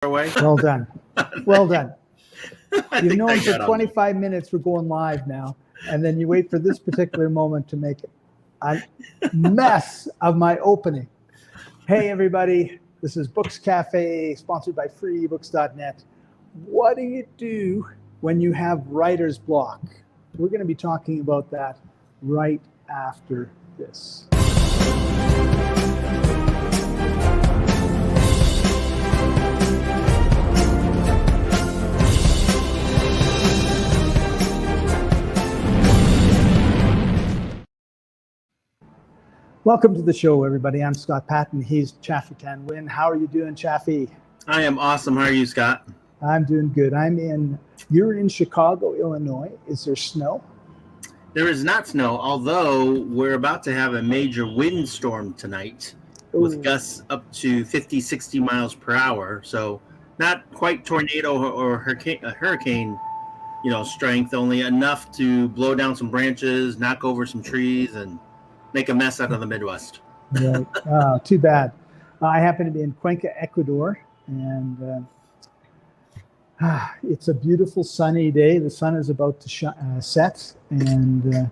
Away. Well done. Well done. You've known for got 25 minutes we're going live now, and then you wait for this particular moment to make a mess of my opening. Hey, everybody. This is Books Cafe, sponsored by freebooks.net. What do you do when you have writer's block? We're going to be talking about that right after this. Welcome to the show, everybody. I'm Scott Patton. He's Chaffee-Thanh Nguyen. How are you doing, Chaffee? I am awesome. How are you, Scott? I'm doing good. You're in Chicago, Illinois. Is there snow? There is not snow, although we're about to have a major windstorm tonight with gusts up to 50, 60 miles per hour. So not quite tornado or hurricane, strength, only enough to blow down some branches, knock over some trees, and make a mess out of the Midwest. Right. Too bad. I happen to be in Cuenca, Ecuador, and it's a beautiful sunny day. The sun is about to set, and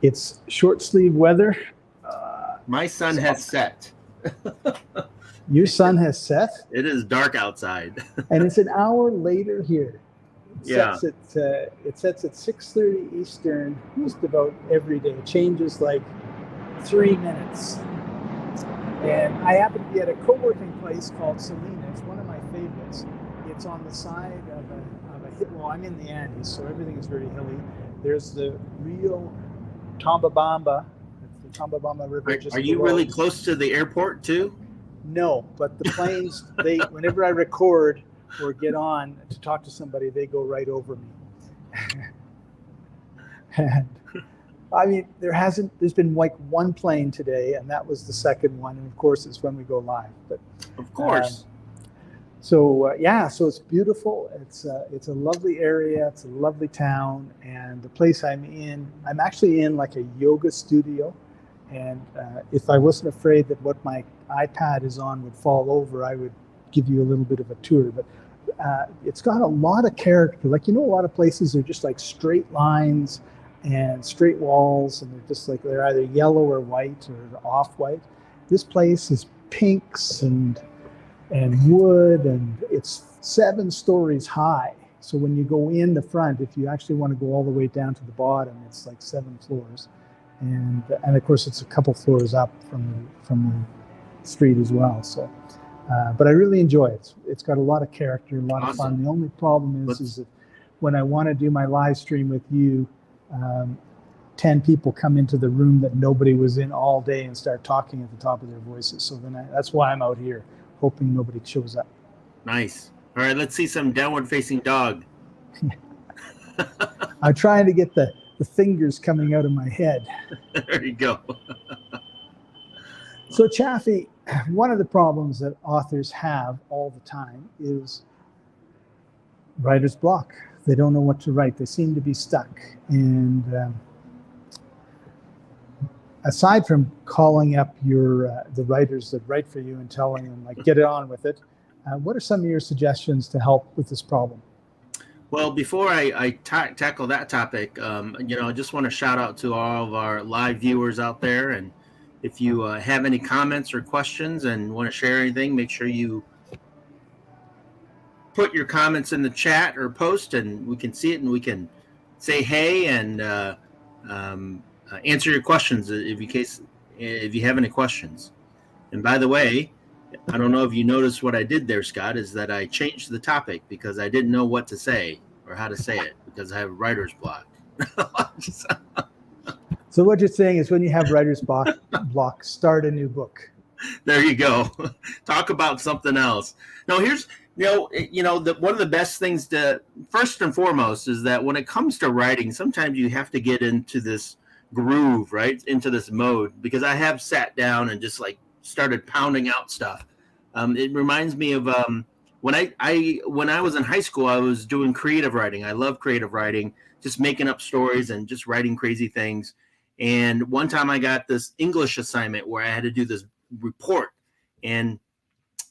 it's short sleeve weather. My sun has set. Your sun has set? It is dark outside. And it's an hour later here. It sets at 6:30 Eastern just about every day. It changes like 3 minutes. And I happen to be at a co-working place called Selena. It's one of my favorites. It's on the side of a hill. Well, I'm in the Andes, so everything is very hilly. There's the Rio Tambabamba. It's the Tambabamba River. Are you really close to the airport too? No, but the planes, whenever I record or get on to talk to somebody, they go right over me. And I mean, there's been like one plane today, and that was the second one. And of course, it's when we go live. But of course. So it's beautiful. It's a lovely area. It's a lovely town. And the place I'm actually in like a yoga studio. And if I wasn't afraid that what my iPad is on would fall over, I would give you a little bit of a tour. But it's got a lot of character. Like, a lot of places are just like straight lines and straight walls, and they're either yellow or white or off-white. This place is pinks and wood, and it's 7 stories high. So when you go in the front, if you actually want to go all the way down to the bottom, it's like 7 floors, and of course it's a couple floors up from the street as well. So, but I really enjoy it. It's got a lot of character, a lot of fun. The only problem is that when I want to do my live stream with you, 10 people come into the room that nobody was in all day and start talking at the top of their voices. So then that's why I'm out here, hoping nobody shows up. Nice. All right, let's see some downward facing dog. I'm trying to get the fingers coming out of my head. There you go. So Chaffee, one of the problems that authors have all the time is writer's block. They don't know what to write. They seem to be stuck. And aside from calling up the writers that write for you and telling them, like, get it on with it, what are some of your suggestions to help with this problem? Well, before I tackle that topic, I just want to shout out to all of our live viewers out there. And if you have any comments or questions and want to share anything, make sure you put your comments in the chat or post, and we can see it, and we can say hey and answer your questions if you have any questions. And by the way, I don't know if you noticed what I did there, Scott, is that I changed the topic because I didn't know what to say or how to say it because I have writer's block. So what you're saying is, when you have writer's block, start a new book. There you go. Talk about something else. Now, here's one of the best things to, first and foremost, is that when it comes to writing, sometimes you have to get into this groove, right? Into this mode, because I have sat down and just like started pounding out stuff. It reminds me of when I was in high school, I was doing creative writing. I love creative writing, just making up stories and just writing crazy things. And one time I got this English assignment where I had to do this report, and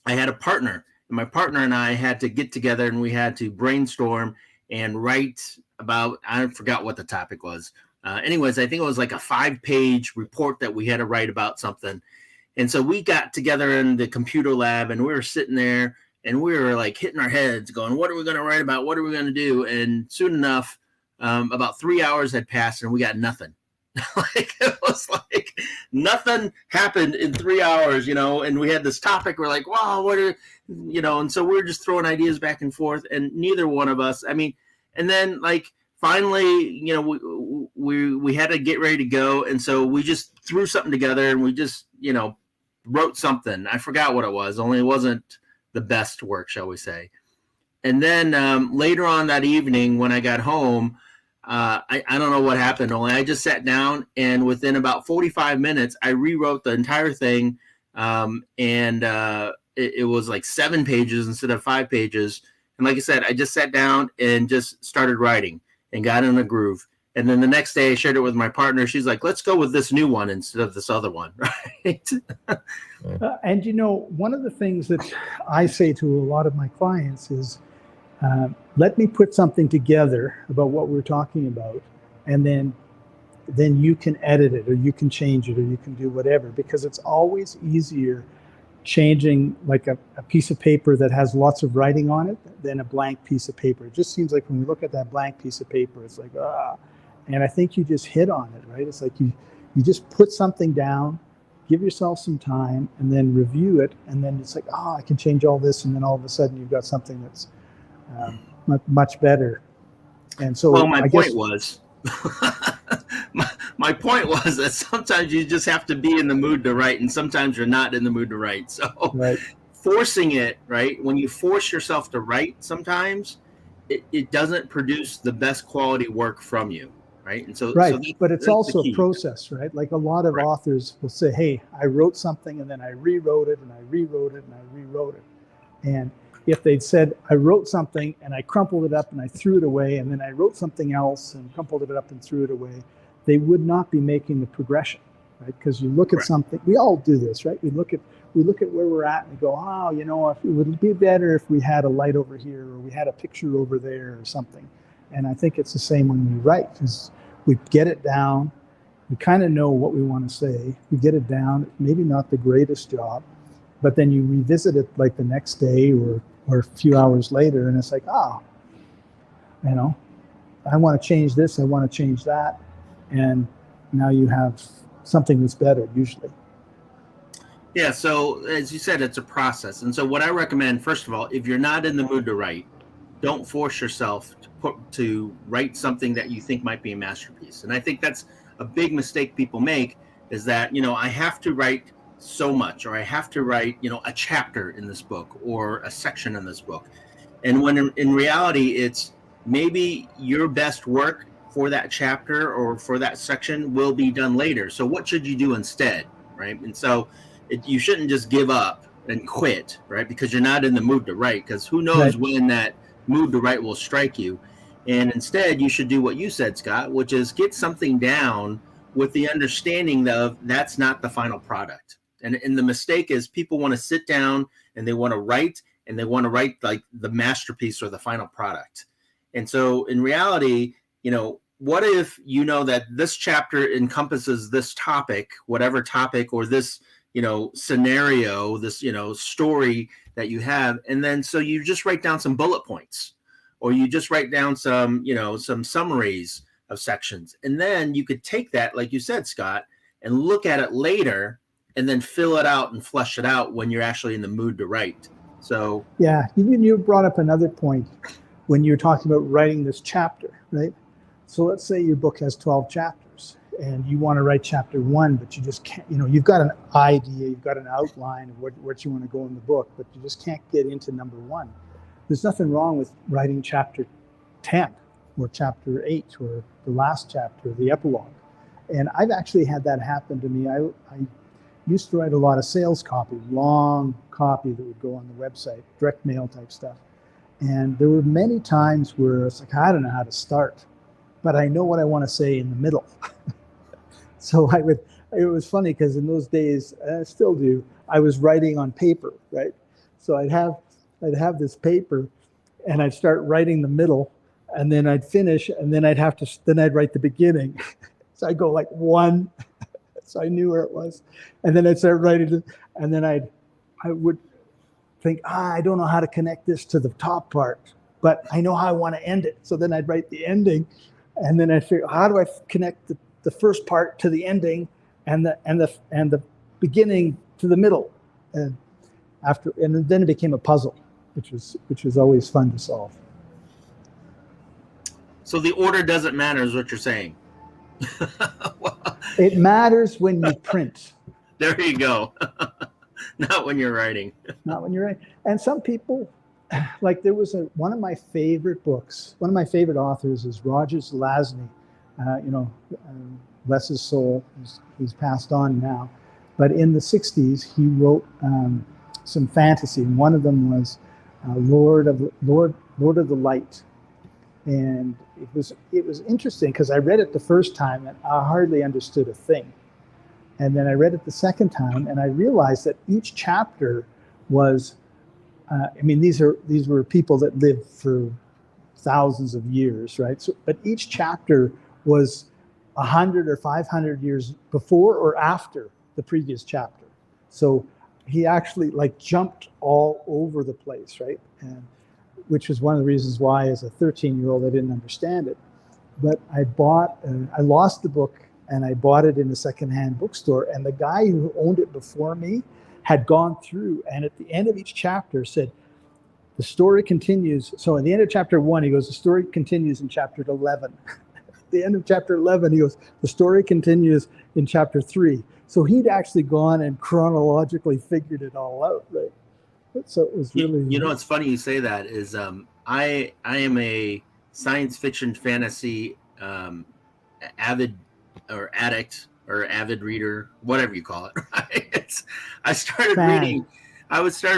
I had a partner. and my partner and I had to get together and we had to brainstorm and write about, I forgot what the topic was. Anyways, I think it was like a 5-page report that we had to write about something. And so we got together in the computer lab and we were sitting there and we were like hitting our heads going, what are we going to write about? What are we going to do? And soon enough, about 3 hours had passed and we got nothing. Like it was like nothing happened in 3 hours, and we had this topic. We're like, wow, and so we're just throwing ideas back and forth, and neither one of us, and then like finally, we had to get ready to go, and so we just threw something together and we just, wrote something. I forgot what it was, only it wasn't the best work, shall we say. And then later on that evening when I got home, I don't know what happened. Only I just sat down and within about 45 minutes, I rewrote the entire thing. It was like 7 pages instead of 5 pages. And like I said, I just sat down and just started writing and got in a groove. And then the next day I shared it with my partner. She's like, let's go with this new one instead of this other one. Right. And one of the things that I say to a lot of my clients is, let me put something together about what we're talking about, and then you can edit it or you can change it or you can do whatever, because it's always easier changing like a piece of paper that has lots of writing on it than a blank piece of paper. It just seems like when we look at that blank piece of paper, it's like, and I think you just hit on it, right? It's like you just put something down, give yourself some time, and then review it, and then it's like, I can change all this, and then all of a sudden you've got something that's much better. And so, well, my point was that sometimes you just have to be in the mood to write, and sometimes you're not in the mood to write. So, right. Forcing it, right? When you force yourself to write, sometimes it doesn't produce the best quality work from you, right? And so, right. But it's also a process, right? Like a lot of right. authors will say, "Hey, I wrote something, and then I rewrote it, and I rewrote it, and I rewrote it," and if they'd said, I wrote something and I crumpled it up and I threw it away, and then I wrote something else and crumpled it up and threw it away, they would not be making the progression, right? Because you look at something, we all do this, right? We look at where we're at and we go, it would be better if we had a light over here or we had a picture over there or something. And I think it's the same when we write, because we get it down, we kind of know what we want to say, we get it down, maybe not the greatest job, but then you revisit it like the next day or a few hours later, and it's like, I want to change this, I want to change that, and now you have something that's better, usually. Yeah, so as you said, it's a process. And so what I recommend, first of all, if you're not in the mood to write, don't force yourself to write something that you think might be a masterpiece. And I think that's a big mistake people make, is that, I have to write so much, or I have to write, a chapter in this book or a section in this book. And when in reality, it's maybe your best work for that chapter or for that section will be done later. So what should you do instead, right? And so you shouldn't just give up and quit, right? Because you're not in the mood to write, because who knows when that mood to write will strike you. And instead, you should do what you said, Scott, which is get something down with the understanding of that's not the final product. And the mistake is people want to sit down and they want to write, and they want to write like the masterpiece or the final product. And so in reality, what if that this chapter encompasses this topic, whatever topic, or this, scenario, this, story that you have. And then so you just write down some bullet points, or you just write down some, some summaries of sections. And then you could take that, like you said, Scott, and look at it later, and then fill it out and flesh it out when you're actually in the mood to write. So yeah, you brought up another point when you're talking about writing this chapter, right? So let's say your book has 12 chapters and you want to write chapter 1, but you just can't, you've got an idea, you've got an outline of what you want to go in the book, but you just can't get into number 1. There's nothing wrong with writing chapter 10 or chapter 8 or the last chapter, the epilogue. And I've actually had that happen to me. I used to write a lot of sales copy, long copy that would go on the website, direct mail type stuff. And there were many times where it's like, I don't know how to start, but I know what I want to say in the middle. So it was funny because in those days, and I still do, I was writing on paper, right? So I'd have I'd have this paper, and I'd start writing the middle, and then I'd finish, and then I'd write the beginning. So I'd go like 1, so I knew where it was, and then I'd start writing it, and then I would think, I don't know how to connect this to the top part, but I know how I want to end it. So then I'd write the ending, and then I'd figure, how do I connect the first part to the ending, and the beginning to the middle, and then it became a puzzle, which was always fun to solve. So the order doesn't matter, is what you're saying. It matters when you print. There you go. Not when you're writing. Not when you're writing. And some people, like there was one of my favorite books, one of my favorite authors is Roger Zelazny. Bless his soul, he's passed on now. But in the 60s, he wrote some fantasy, and one of them was Lord of the Light. And it was interesting because I read it the first time and I hardly understood a thing. And then I read it the second time and I realized that each chapter was, these were people that lived for thousands of years, right? So, but each chapter was 100 or 500 years before or after the previous chapter. So he actually like jumped all over the place, right? And which was one of the reasons why, as a 13-year-old, I didn't understand it. But I lost the book, and I bought it in a secondhand bookstore. And the guy who owned it before me had gone through, and at the end of each chapter said, the story continues. So at the end of chapter 1, he goes, the story continues in chapter 11. At the end of chapter 11, he goes, the story continues in chapter 3. So he'd actually gone and chronologically figured it all out, right? So it was really. It's funny you say that. Is I am a science fiction fantasy avid or addict or avid reader, whatever you call it. Right? I started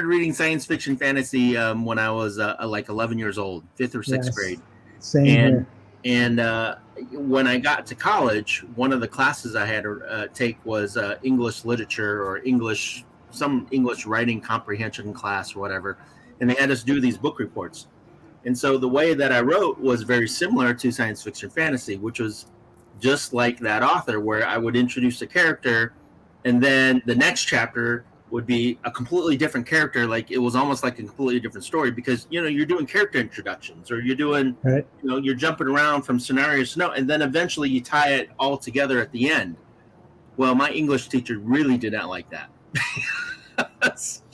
reading science fiction fantasy when I was like 11 years old, 5th or 6th grade. Same here. And when I got to college, one of the classes I had to take was English literature or some English writing comprehension class or whatever, and they had us do these book reports. And so the way that I wrote was very similar to science fiction fantasy, which was just like that author, where I would introduce a character, and then the next chapter would be a completely different character. Like it was almost like a completely different story because, you're doing character introductions or you're doing, right. You're jumping around from scenario to scenario, and then eventually you tie it all together at the end. Well, my English teacher really did not like that.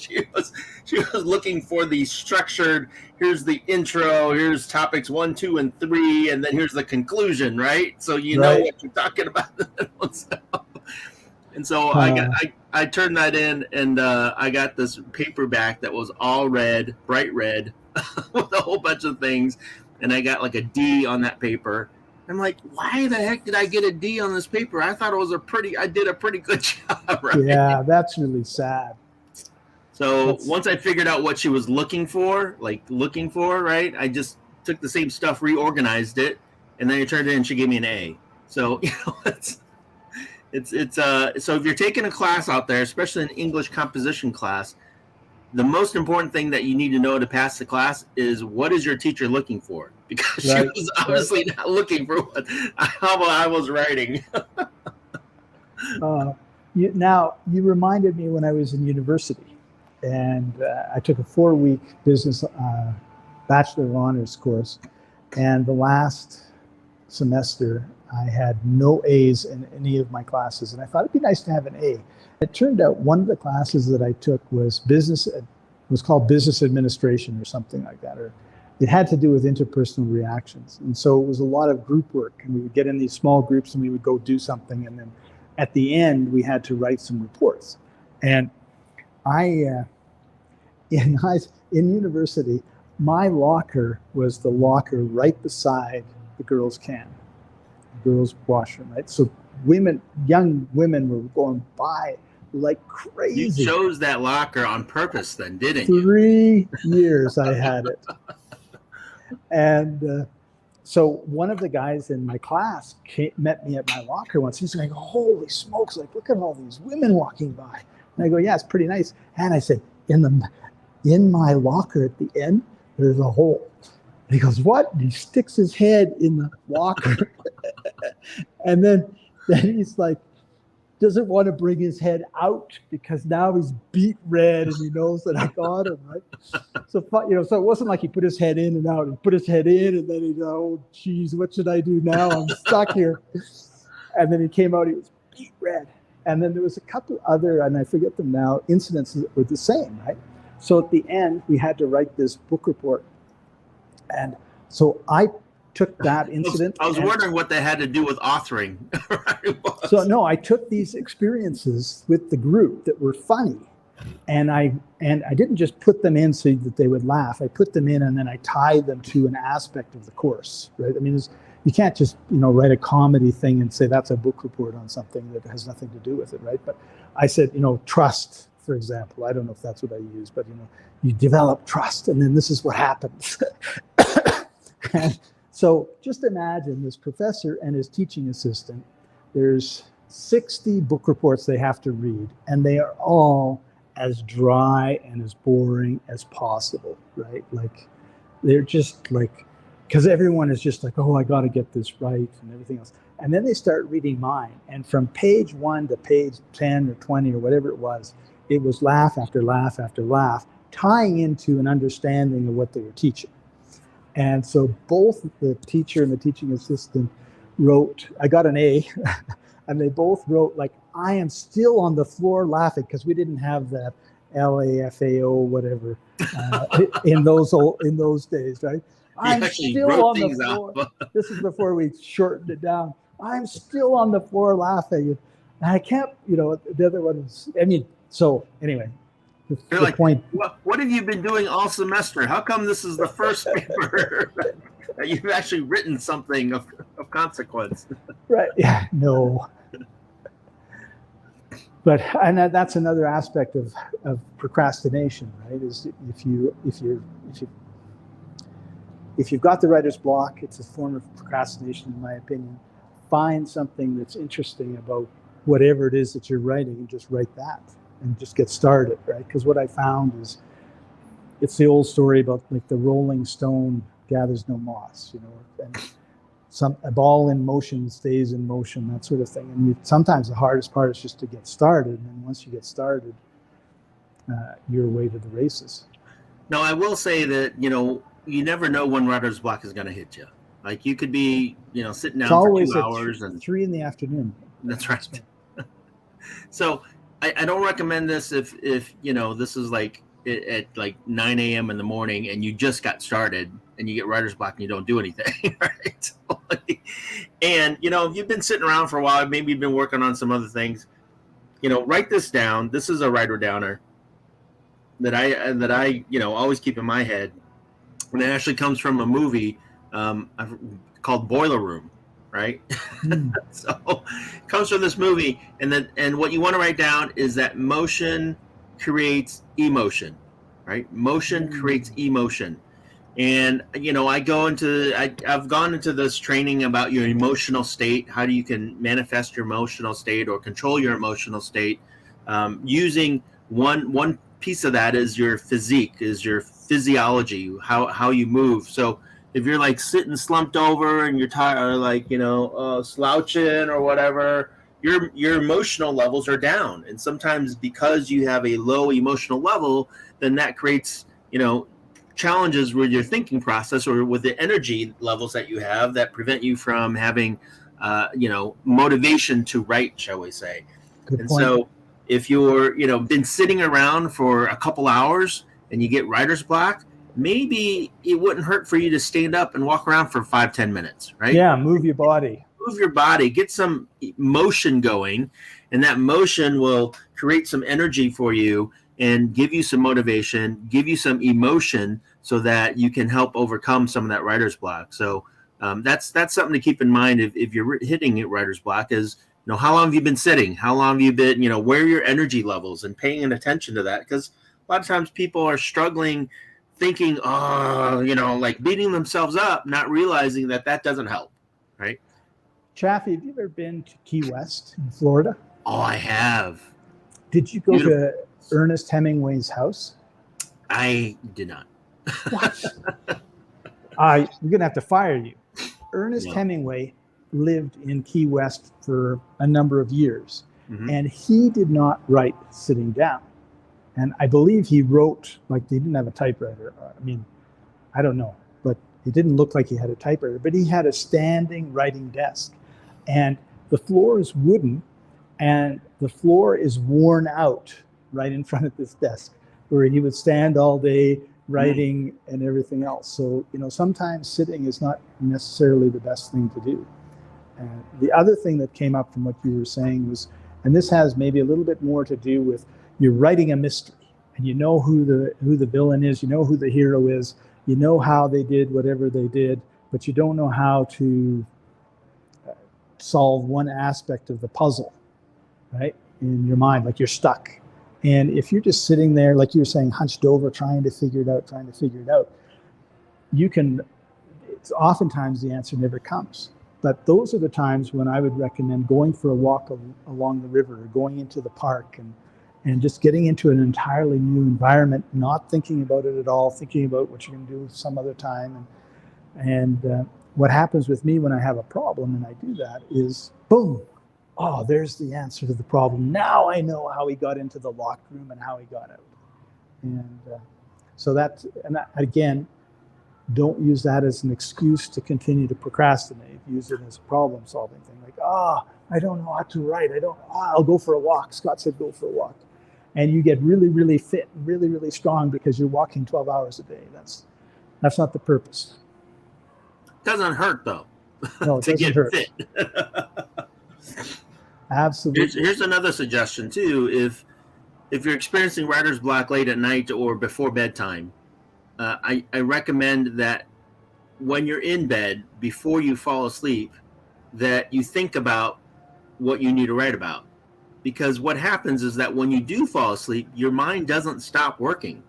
She was looking for the structured, here's the intro, here's topics 1, 2, and 3, and then here's the conclusion, right? So know what you're talking about. And so I turned that in, and I got this paperback that was all red, bright red, with a whole bunch of things, and I got like a D on that paper. I'm like, why the heck did I get a D on this paper? I thought I did a pretty good job, right? Yeah, that's really sad. So once I figured out what she was looking for, right? I just took the same stuff, reorganized it, and then I turned it in and she gave me an A. So, so if you're taking a class out there, especially an English composition class, the most important thing that you need to know to pass the class is what is your teacher looking for? Because she was obviously not looking for how I was writing. You reminded me when I was in university, and I took a 4-week business Bachelor of Honors course, and the last semester I had no A's in any of my classes, and I thought it'd be nice to have an A. It turned out one of the classes that I took was called business administration or something like that, or it had to do with interpersonal reactions. And so it was a lot of group work, and we would get in these small groups and we would go do something, and then at the end we had to write some reports. And in university, my locker was the locker right beside the girls' girls' washroom, right? So young women were going by like crazy. You chose that locker on purpose then, didn't you? 3 years I had it. And so one of the guys in my class met me at my locker once. He's like, holy smokes, like, look at all these women walking by. And I go, yeah, it's pretty nice. And I said, in my locker at the end, there's a hole. And he goes, what? And he sticks his head in the locker. And then he's like, doesn't want to bring his head out because now he's beat red and he knows that I got him, right? So, so it wasn't like he put his head in and out. He put his head in and then he goes, oh, geez, what should I do now? I'm stuck here. And then he came out, he was beat red. And then there was a couple other, and I forget them now, incidents that were the same, right? So at the end, we had to write this book report. And so I took that incident. I was wondering what they had to do with authoring. So no, I took these experiences with the group that were funny, and I didn't just put them in so that they would laugh. I put them in and then I tied them to an aspect of the course, right? I mean, you can't just write a comedy thing and say that's a book report on something that has nothing to do with it, right? But I said, trust, for example. I don't know if that's what I use, but you develop trust, and then this is what happens. And so just imagine this professor and his teaching assistant. There's 60 book reports they have to read, and they are all as dry and as boring as possible, right? Like they're just like, because everyone is just like, oh, I got to get this right and everything else. And then they start reading mine. And from page 1 to page 10 or 20 or whatever it was laugh after laugh after laugh, tying into an understanding of what they were teaching. And so both the teacher and the teaching assistant wrote, I got an A, and they both wrote like, I am still on the floor laughing, because we didn't have that LAFAO, whatever, in those days, right? I'm still on the floor. This is before we shortened it down. I'm still on the floor laughing. And I can't, the other one was, so anyway. You're like, point. What have you been doing all semester? How come this is the first paper that you've actually written something of consequence? Right. Yeah. No. But that's another aspect of procrastination, right? Is if you've got the writer's block, it's a form of procrastination, in my opinion. Find something that's interesting about whatever it is that you're writing and just write that. And just get started, right? Because what I found is, it's the old story about like the rolling stone gathers no moss, and a ball in motion stays in motion, that sort of thing. And sometimes the hardest part is just to get started, and then once you get started, you're away to the races. Now, I will say that you never know when writer's block is going to hit you. Like you could be, sitting down for 2 hours and 3 in the afternoon. That's right. So. I don't recommend this if this is like at like 9 a.m. in the morning and you just got started and you get writer's block and you don't do anything, right? And if you've been sitting around for a while, maybe you've been working on some other things, write this down. This is a writer downer that I always keep in my head, and it actually comes from a movie called Boiler Room. Right? So it comes from this movie, and what you want to write down is that motion creates emotion, right? Motion creates emotion. And I've gone into this training about your emotional state, how you can manifest your emotional state or control your emotional state, using one piece of that is your physique, is your physiology, how you move. So if you're like sitting slumped over and you're tired, or like slouching or whatever, your emotional levels are down. And sometimes because you have a low emotional level, then that creates challenges with your thinking process or with the energy levels that you have that prevent you from having motivation to write, shall we say. Good and point. So if you're been sitting around for a couple hours and you get writer's block, maybe it wouldn't hurt for you to stand up and walk around for 5-10 minutes, right? Yeah, move your body. Move your body, get some motion going, and that motion will create some energy for you and give you some motivation, give you some emotion so that you can help overcome some of that writer's block. So that's something to keep in mind if you're hitting a writer's block is, how long have you been sitting? How long have you been, where are your energy levels, and paying attention to that? Because a lot of times people are struggling thinking, like beating themselves up, not realizing that doesn't help, right? Chaffee, have you ever been to Key West in Florida? Oh, I have. Did you go to Ernest Hemingway's house? I did not. What? We're going to have to fire you. Ernest No. Hemingway lived in Key West for a number of years, Mhm. and he did not write sitting down. And I believe he wrote, like, he didn't have a typewriter. I mean, I don't know, but it didn't look like he had a typewriter, but he had a standing writing desk. And the floor is wooden, and the floor is worn out right in front of this desk, where he would stand all day writing and everything else. So, sometimes sitting is not necessarily the best thing to do. And the other thing that came up from what you were saying was, and this has maybe a little bit more to do with, you're writing a mystery, and you know who the villain is, you know who the hero is, you know how they did whatever they did, but you don't know how to solve one aspect of the puzzle, right? In your mind, like you're stuck. And if you're just sitting there, like you were saying, hunched over, trying to figure it out, oftentimes the answer never comes. But those are the times when I would recommend going for a walk along the river, or going into the park, and just getting into an entirely new environment, not thinking about it at all, thinking about what you're going to do some other time. And what happens with me when I have a problem and I do that is, boom, oh, there's the answer to the problem. Now I know how he got into the locked room and how he got out. And again, don't use that as an excuse to continue to procrastinate. Use it as a problem-solving thing. Like, I don't know how to write. I'll go for a walk. Scott said go for a walk. And you get really, really fit, really, really strong because you're walking 12 hours a day. That's not the purpose. Doesn't hurt, though. No, it to doesn't get hurt. fit. Absolutely. Here's another suggestion, too. If you're experiencing writer's block late at night or before bedtime, I recommend that when you're in bed, before you fall asleep, that you think about what you need to write about. Because what happens is that when you do fall asleep, your mind doesn't stop working.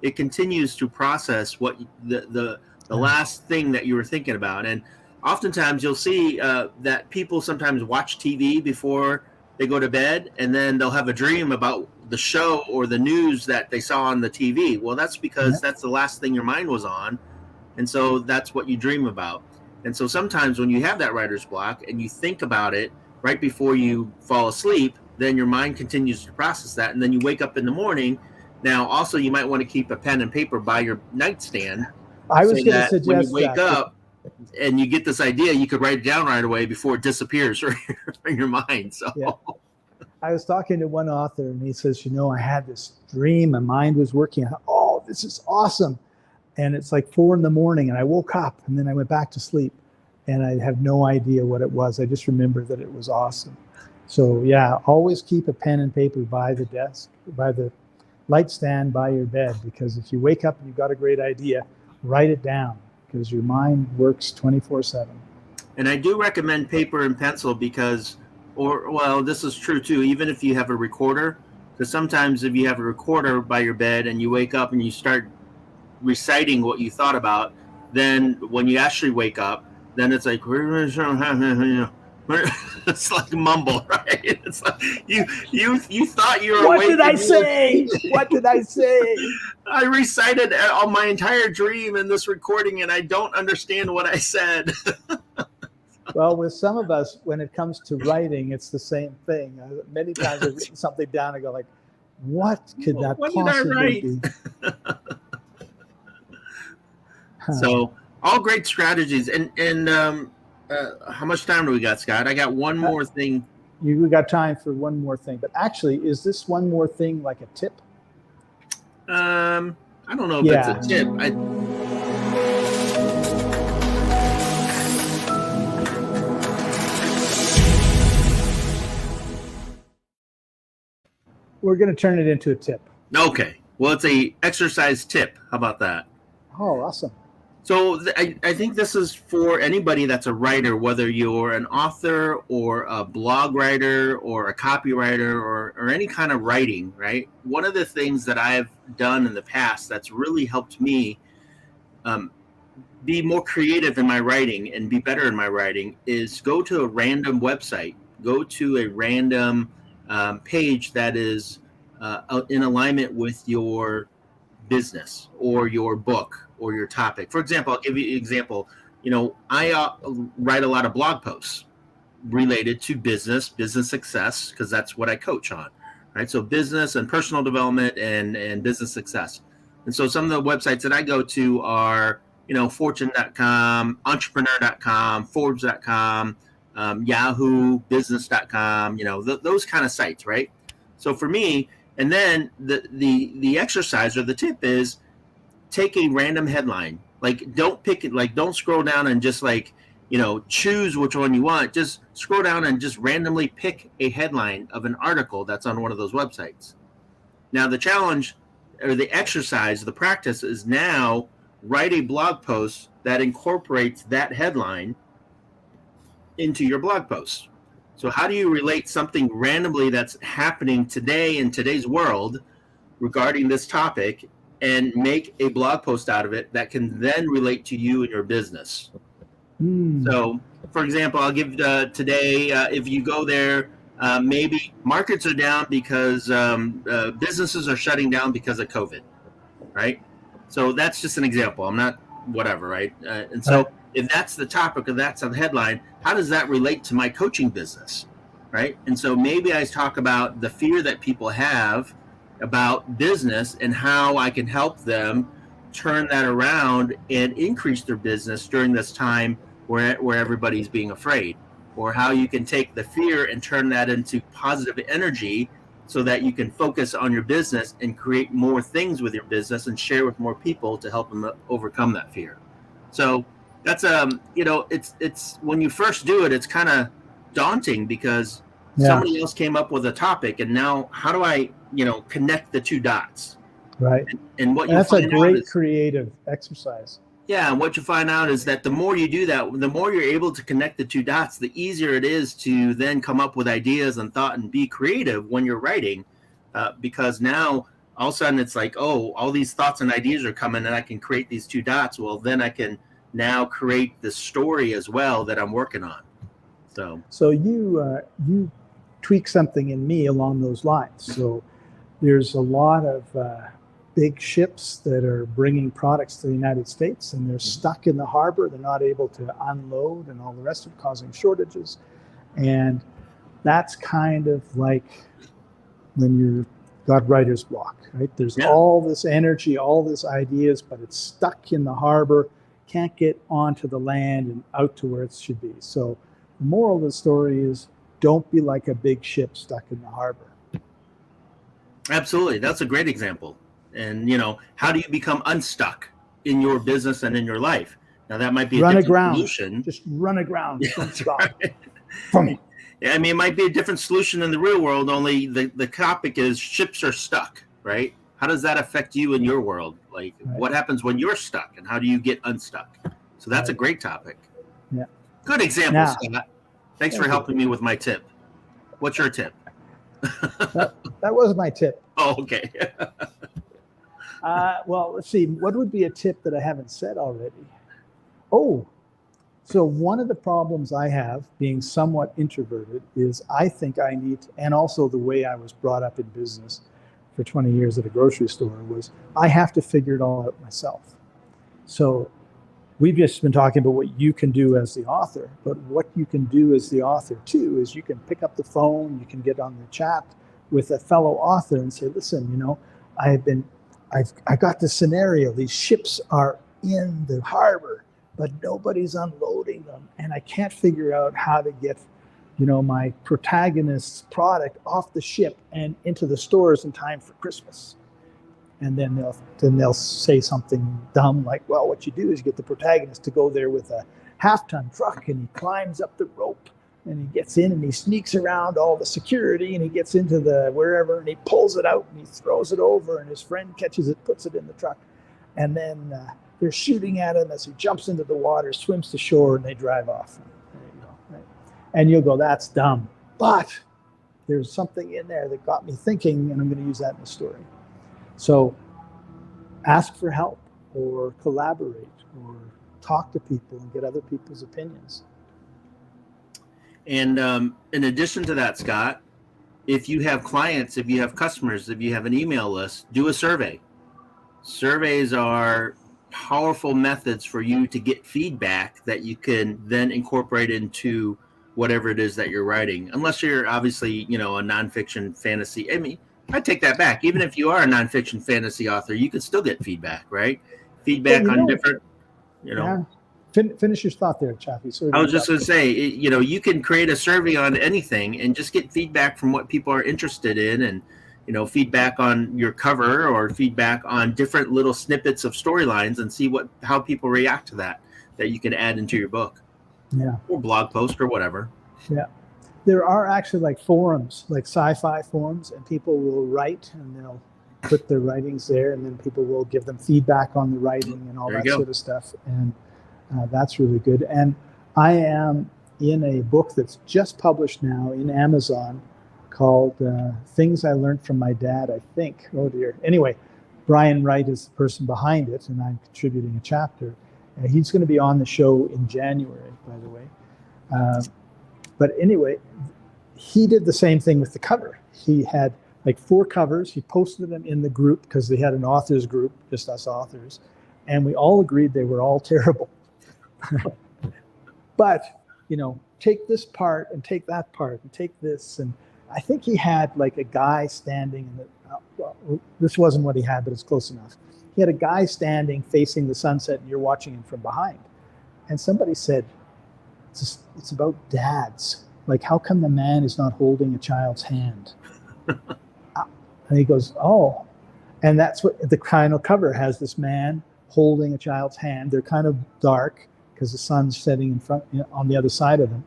It continues to process what the last thing that you were thinking about. And oftentimes you'll see that people sometimes watch TV before they go to bed, and then they'll have a dream about the show or the news that they saw on the TV. Well, that's because that's the last thing your mind was on. And so that's what you dream about. And so sometimes when you have that writer's block and you think about it right before you fall asleep, then your mind continues to process that. And then you wake up in the morning. Now, also, you might want to keep a pen and paper by your nightstand. I was going to suggest when you wake up and you get this idea, you could write it down right away before it disappears from your mind. So yeah. I was talking to one author, and he says, I had this dream. My mind was working. Oh, this is awesome. And it's like 4 a.m, and I woke up, and then I went back to sleep, and I have no idea what it was. I just remember that it was awesome. So yeah, always keep a pen and paper by the desk, by the light stand by your bed, because if you wake up and you've got a great idea, write it down, because your mind works 24/7. And I do recommend paper and pencil because, this is true too, even if you have a recorder, because sometimes if you have a recorder by your bed and you wake up and you start reciting what you thought about, then when you actually wake up, then it's like, it's like a mumble, right? It's like you thought you were What awake. Did I say? What did I say? I recited all my entire dream in this recording, and I don't understand what I said. Well, with some of us, when it comes to writing, it's the same thing. Many times I've written something down and go like, what could that possibly be? So all great strategies. And how much time do we got, Scott? I got one more thing. You got time for one more thing. But actually, is this one more thing like a tip? I don't know if it's a tip. We're going to turn it into a tip. Okay. Well, it's a exercise tip. How about that? Oh, awesome. So I think this is for anybody that's a writer, whether you're an author or a blog writer or a copywriter or any kind of writing, right? One of the things that I've done in the past that's really helped me be more creative in my writing and be better in my writing is go to a random website, go to a random page that is in alignment with your business or your book or your topic. For example, I'll give you an example. I write a lot of blog posts related to business success, because that's what I coach on, right? So business and personal development and business success. And so some of the websites that I go to are, fortune.com, entrepreneur.com, forbes.com, Yahoo, business.com, those kind of sites, right? So for me, and then the exercise or the tip is take a random headline. Like, don't pick it, like, don't scroll down and just choose which one you want. Just scroll down and just randomly pick a headline of an article that's on one of those websites. Now, the challenge or the exercise, the practice is now write a blog post that incorporates that headline into your blog post. So how do you relate something randomly that's happening today in today's world regarding this topic and make a blog post out of it that can then relate to you and your business? So, for example, I'll give today, if you go there, maybe markets are down because businesses are shutting down because of COVID, right? So that's just an example. I'm not whatever, right? And so if that's the topic or that's the headline, how does that relate to my coaching business, right? And so maybe I talk about the fear that people have about business and how I can help them turn that around and increase their business during this time where everybody's being afraid, or how you can take the fear and turn that into positive energy so that you can focus on your business and create more things with your business and share with more people to help them overcome that fear. So that's it's when you first do it, it's kind of daunting because somebody else came up with a topic, and now how do I connect the two dots? Right. And what you that's find a great out is, creative exercise. Yeah, and what you find out is that the more you do that, the more you're able to connect the two dots, the easier it is to then come up with ideas and thought and be creative when you're writing, because now all of a sudden it's like, oh, all these thoughts and ideas are coming and I can create these two dots. Well, then I can now create the story as well that I'm working on. So you tweak something in me along those lines. So there's a lot of big ships that are bringing products to the United States, and they're stuck in the harbor. They're not able to unload and all the rest of it, causing shortages. And that's kind of like when you've got writer's block, right? There's all this energy, all this ideas, but it's stuck in the harbor, can't get onto the land and out to where it should be. So the moral of the story is, don't be like a big ship stuck in the harbor. Absolutely. That's a great example. And, how do you become unstuck in your business and in your life? Now, that might be a different solution. Just run aground. Don't stop. Right. Yeah, I mean, it might be a different solution in the real world, only the topic is ships are stuck, right? How does that affect you in your world? Like, what happens when you're stuck, and how do you get unstuck? So that's a great topic. Yeah. Good example, Scott. Thanks for helping me with my tip. What's your tip? That was my tip. Oh, okay. Well, let's see. What would be a tip that I haven't said already? Oh, so one of the problems I have, being somewhat introverted, is I think I need to, and also the way I was brought up in business for 20 years at a grocery store, was I have to figure it all out myself. So we've just been talking about what you can do as the author, but what you can do as the author too is you can pick up the phone, you can get on the chat with a fellow author and say, listen, I got this scenario. These ships are in the harbor, but nobody's unloading them, and I can't figure out how to get, my protagonist's product off the ship and into the stores in time for Christmas. And then they'll say something dumb like, well, what you do is you get the protagonist to go there with a half-ton truck, and he climbs up the rope, and he gets in and he sneaks around all the security, and he gets into the wherever, and he pulls it out and he throws it over, and his friend catches it, puts it in the truck, and then they're shooting at him as he jumps into the water, swims to shore, and they drive off. There you go. Right? And you'll go, that's dumb. But there's something in there that got me thinking, and I'm going to use that in the story. So ask for help, or collaborate, or talk to people and get other people's opinions. And in addition to that, Scott, if you have clients, if you have customers, if you have an email list, do a survey. surveys are powerful methods for you to get feedback that you can then incorporate into whatever it is that you're writing. Unless you're obviously, a nonfiction fantasy. I mean, I take that back. Even if you are a nonfiction fantasy author, you can still get feedback, right? Well, Feedback on different, yeah. Finish your thought there, Chaffee. Sorry I to was just going interrupt. to say, you can create a survey on anything and just get feedback from what people are interested in, and feedback on your cover or feedback on different little snippets of storylines, and see how people react to that you can add into your book, Yeah, or blog post or whatever. yeah. There are actually like forums, like sci-fi forums, and people will write and they'll put their writings there, and then people will give them feedback on the writing and all There you that go. sort of stuff. And that's really good. And I am in a book that's just published now in Amazon called Things I Learned from My Dad, I think. Oh dear. Anyway, Brian Wright is the person behind it, and I'm contributing a chapter. He's going to be on the show in January, by the way. But anyway, he did the same thing with the cover. He had like 4 covers. He posted them in the group because they had an authors group, just us authors. And we all agreed they were all terrible. But, take this part and take that part and take this. And I think he had like a guy standing in the, well, this wasn't what he had, but it's close enough. He had a guy standing facing the sunset, and you're watching him from behind. And somebody said, it's about dads. Like, how come the man is not holding a child's hand? And he goes, oh. And that's what the kind of cover has, this man holding a child's hand. They're kind of dark because the sun's setting in front, on the other side of them.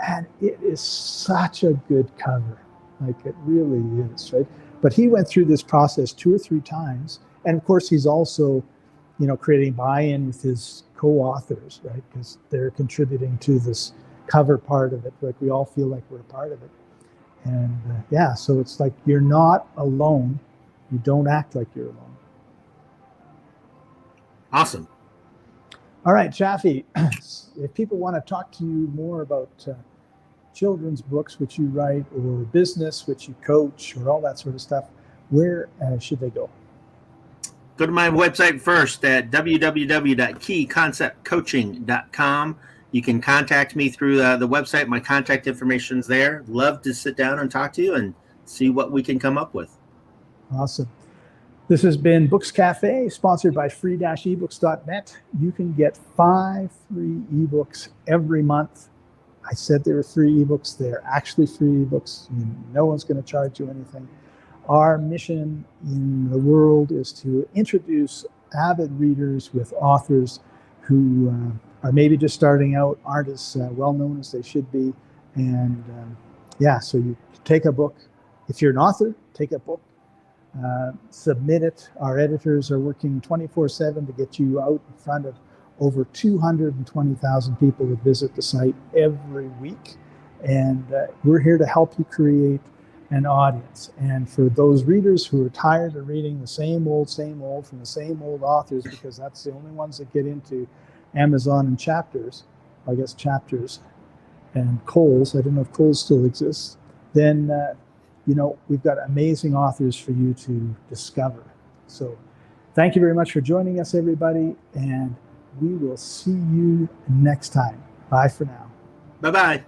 And it is such a good cover. Like, it really is, right? But he went through this process 2 or 3 times. And of course, he's also, creating buy-in with his co-authors, right? Because they're contributing to this cover part of it. Like, we all feel like we're a part of it. And so it's like, you're not alone. You don't act like you're alone. Awesome. All right, Chaffee, if people want to talk to you more about children's books, which you write, or business, which you coach, or all that sort of stuff, where should they go? Go to my website first at www.keyconceptcoaching.com. You can contact me through the website. My contact information is there. Love to sit down and talk to you and see what we can come up with. Awesome. This has been Books Cafe, sponsored by free-ebooks.net. You can get 5 free ebooks every month. I said they were free ebooks. They're actually free ebooks. No one's going to charge you anything. Our mission in the world is to introduce avid readers with authors who are maybe just starting out, aren't as well known as they should be. And so you take a book. If you're an author, take a book. Submit it. Our editors are working 24/7 to get you out in front of over 220,000 people that visit the site every week. And we're here to help you create an audience. And for those readers who are tired of reading the same old from the same old authors, because that's the only ones that get into Amazon and Chapters, I guess Chapters and Kohl's, I don't know if Kohl's still exists, then we've got amazing authors for you to discover. So thank you very much for joining us, everybody, and we will see you next time. Bye for now. Bye-bye.